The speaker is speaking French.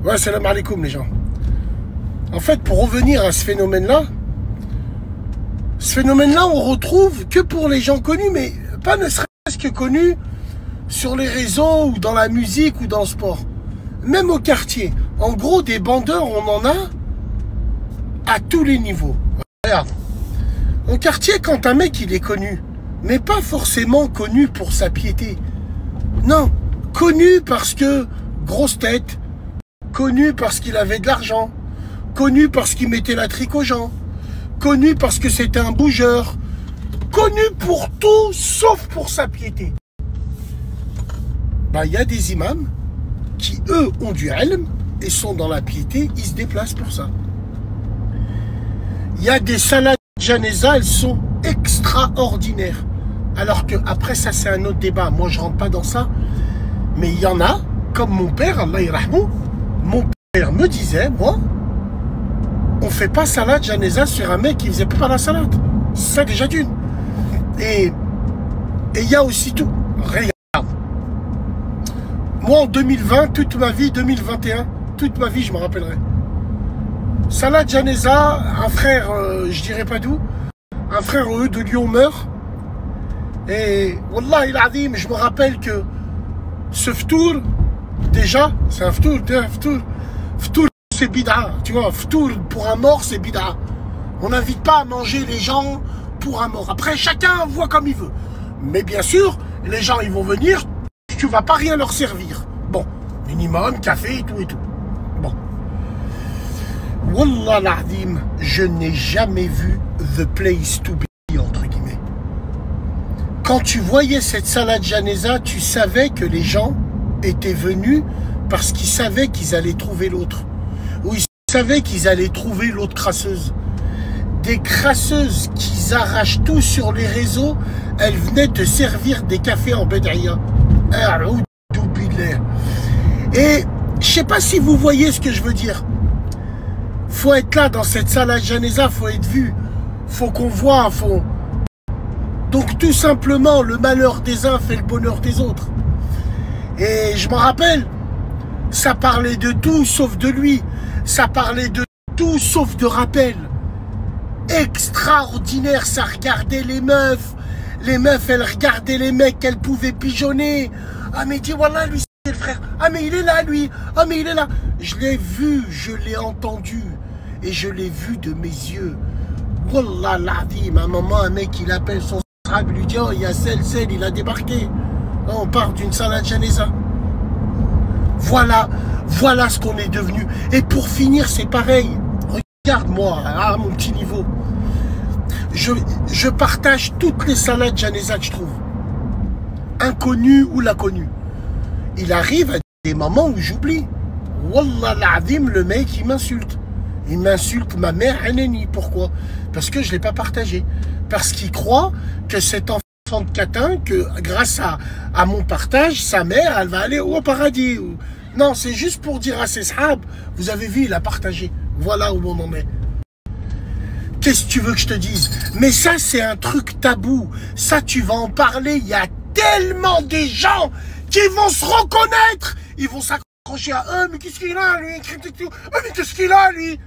Ouais, salam alaikum les gens. En fait, pour revenir à ce phénomène-là, on retrouve que pour les gens connus, mais pas ne serait-ce que connus sur les réseaux ou dans la musique ou dans le sport. Même au quartier. En gros, des bandeurs, on en a à tous les niveaux. Regarde. Au quartier, quand un mec il est connu, mais pas forcément connu pour sa piété. Non, connu parce que grosse tête, connu parce qu'il avait de l'argent, connu parce qu'il mettait la trique aux gens, connu parce que c'était un bougeur, connu pour tout sauf pour sa piété. Bah, il y a des imams qui, eux, ont du ilm et sont dans la piété, ils se déplacent pour ça. Il y a des salades janeza, elles sont extraordinaires. Alors que, après ça, c'est un autre débat. Moi, je rentre pas dans ça. Mais il y en a, comme mon père, Allah yarhamou, mon père me disait, moi, on fait pas salade janeza sur un mec qui faisait pas la salade. C'est ça déjà d'une. Et il y a aussi tout. Regarde. Moi, en 2020, toute ma vie, 2021, toute ma vie, je me rappellerai. Salade janeza, un frère, je dirais pas d'où, un frère eux de Lyon meurt. Et Wallah il azim, je me rappelle que ce ftour, déjà, c'est un ftour, ftour c'est bid'a, tu vois, ftour pour un mort c'est bid'a. On n'invite pas à manger les gens pour un mort. Après, chacun voit comme il veut. Mais bien sûr, les gens ils vont venir, tu vas pas rien leur servir. Bon, minimum, café et tout et tout. Bon. Wallah l'azim, je n'ai jamais vu the place to be, entre guillemets. Quand tu voyais cette salade janeza, tu savais que les gens étaient venus parce qu'ils savaient qu'ils allaient trouver l'autre. Ou ils savaient qu'ils allaient trouver l'autre crasseuse. Des crasseuses qui arrachent tout sur les réseaux, elles venaient te servir des cafés en bédaïa. Et je sais pas si vous voyez ce que je veux dire. Faut être là dans cette salade janeza, faut être vu. Faut qu'on voit, faut... Donc tout simplement, le malheur des uns fait le bonheur des autres. Et je me rappelle, ça parlait de tout sauf de lui. Ça parlait de tout sauf de rappel. Extraordinaire, ça regardait les meufs. Les meufs, elles regardaient les mecs qu'elles pouvaient pigeonner. Ah mais dis, voilà, lui c'est le frère. Ah mais il est là, lui. Ah mais il est là. Je l'ai vu, je l'ai entendu. Et je l'ai vu de mes yeux. Wallah l'azim, un moment, un mec, il appelle son sahab, lui dit, oh, il y a celle, il a débarqué. On part d'une salade janeza. Voilà ce qu'on est devenu. Et pour finir, c'est pareil. Regarde-moi, à mon petit niveau. Je partage toutes les salades janeza que je trouve. Inconnu ou la connue. Il arrive à des moments où j'oublie. Wallah l'azim, le mec, il m'insulte. Il m'insulte ma mère, Anani. Pourquoi? Parce que je ne l'ai pas partagé. Parce qu'il croit que cet enfant de catin, que grâce à mon partage, sa mère, elle va aller au paradis. Non, c'est juste pour dire à ses sahabs, vous avez vu, il a partagé. Voilà où on en est. Qu'est-ce que tu veux que je te dise? Mais ça, c'est un truc tabou. Ça, tu vas en parler. Il y a tellement des gens qui vont se reconnaître. Ils vont s'accrocher à eux. Mais qu'est-ce qu'il a, lui? Mais qu'est-ce qu'il a, lui?